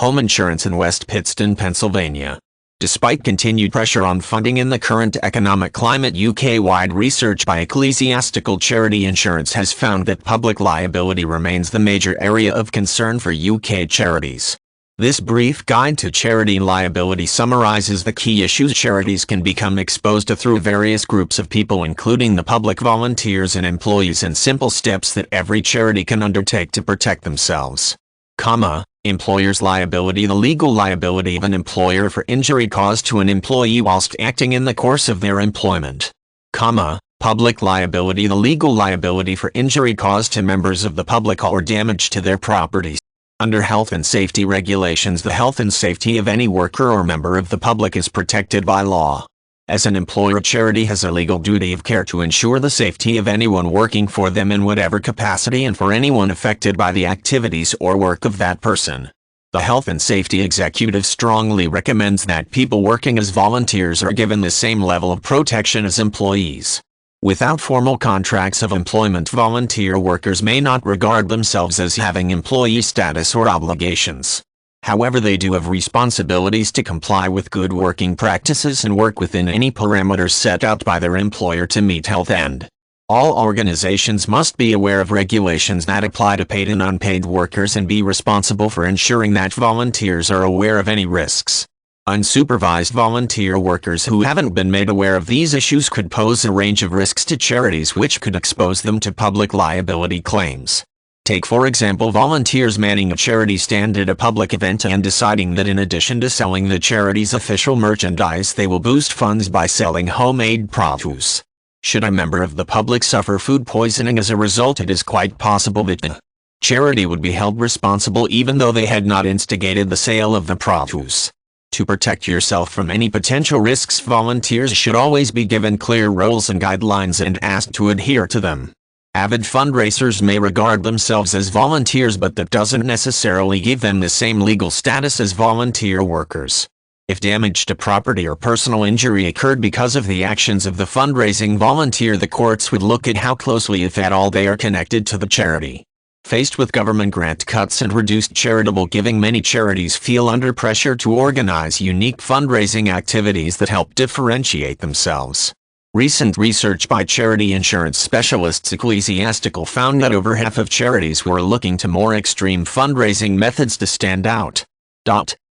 home insurance in West Pittston, Pennsylvania. Despite continued pressure on funding in the current economic climate, UK-wide research by Ecclesiastical Charity Insurance has found that public liability remains the major area of concern for UK charities. This brief guide to charity liability summarizes the key issues charities can become exposed to through various groups of people, including the public, volunteers and employees, and simple steps that every charity can undertake to protect themselves. Employer's liability. The legal liability of an employer for injury caused to an employee whilst acting in the course of their employment. Public liability. The legal liability for injury caused to members of the public or damage to their property. Under health and safety regulations, the health and safety of any worker or member of the public is protected by law. As an employer, a charity has a legal duty of care to ensure the safety of anyone working for them in whatever capacity and for anyone affected by the activities or work of that person. The Health and Safety Executive strongly recommends that people working as volunteers are given the same level of protection as employees. Without formal contracts of employment, volunteer workers may not regard themselves as having employee status or obligations. However, they do have responsibilities to comply with good working practices and work within any parameters set out by their employer to meet health and. All organizations must be aware of regulations that apply to paid and unpaid workers and be responsible for ensuring that volunteers are aware of any risks. Unsupervised volunteer workers who haven't been made aware of these issues could pose a range of risks to charities, which could expose them to public liability claims. Take, for example, volunteers manning a charity stand at a public event and deciding that in addition to selling the charity's official merchandise, they will boost funds by selling homemade produce. Should a member of the public suffer food poisoning as a result, it is quite possible that the charity would be held responsible even though they had not instigated the sale of the produce. To protect yourself from any potential risks, volunteers should always be given clear rules and guidelines and asked to adhere to them. Avid fundraisers may regard themselves as volunteers, but that doesn't necessarily give them the same legal status as volunteer workers. If damage to property or personal injury occurred because of the actions of the fundraising volunteer, the courts would look at how closely, if at all, they are connected to the charity. Faced with government grant cuts and reduced charitable giving, many charities feel under pressure to organize unique fundraising activities that help differentiate themselves. Recent research by charity insurance specialists Ecclesiastical found that over half of charities were looking to more extreme fundraising methods to stand out.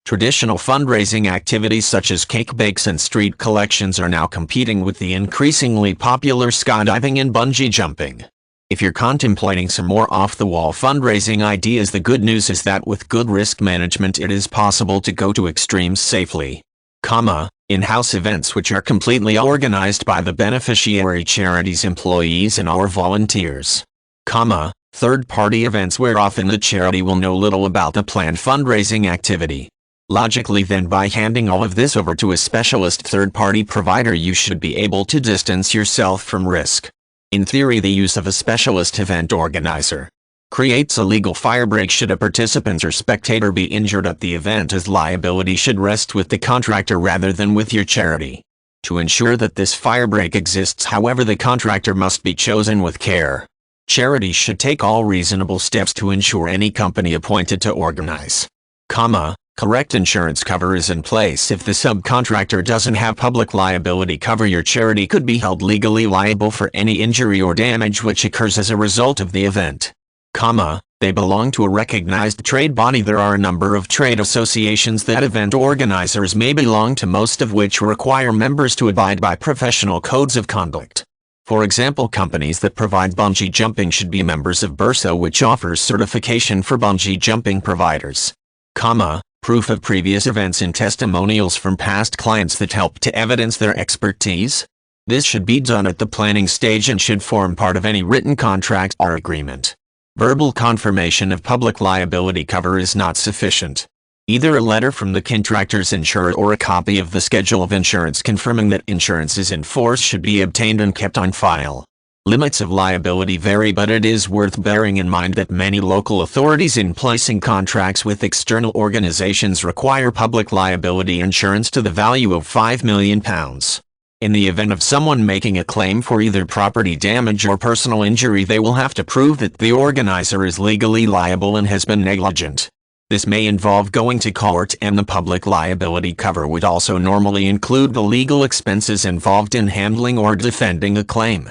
Traditional fundraising activities such as cake bakes and street collections are now competing with the increasingly popular skydiving and bungee jumping. If you're contemplating some more off-the-wall fundraising ideas, the good news is that with good risk management it is possible to go to extremes safely. In-house events, which are completely organized by the beneficiary charity's employees and or volunteers. Third-party events, where often the charity will know little about the planned fundraising activity. Logically then, by handing all of this over to a specialist third-party provider, you should be able to distance yourself from risk. In theory, the use of a specialist event organizer creates a legal firebreak should a participant or spectator be injured at the event, as liability should rest with the contractor rather than with your charity. To ensure that this firebreak exists, however, the contractor must be chosen with care. Charities should take all reasonable steps to ensure any company appointed to organize, correct insurance cover is in place. If the subcontractor doesn't have public liability cover, your charity could be held legally liable for any injury or damage which occurs as a result of the event. They belong to a recognized trade body. There are a number of trade associations that event organizers may belong to, most of which require members to abide by professional codes of conduct. For example, companies that provide bungee jumping should be members of BURSA, which offers certification for bungee jumping providers. Proof of previous events and testimonials from past clients that help to evidence their expertise. This should be done at the planning stage and should form part of any written contract or agreement. Verbal confirmation of public liability cover is not sufficient. Either a letter from the contractor's insurer or a copy of the schedule of insurance confirming that insurance is in force should be obtained and kept on file. Limits of liability vary, but it is worth bearing in mind that many local authorities in placing contracts with external organizations require public liability insurance to the value of £5 million. In the event of someone making a claim for either property damage or personal injury, they will have to prove that the organizer is legally liable and has been negligent. This may involve going to court, and the public liability cover would also normally include the legal expenses involved in handling or defending a claim.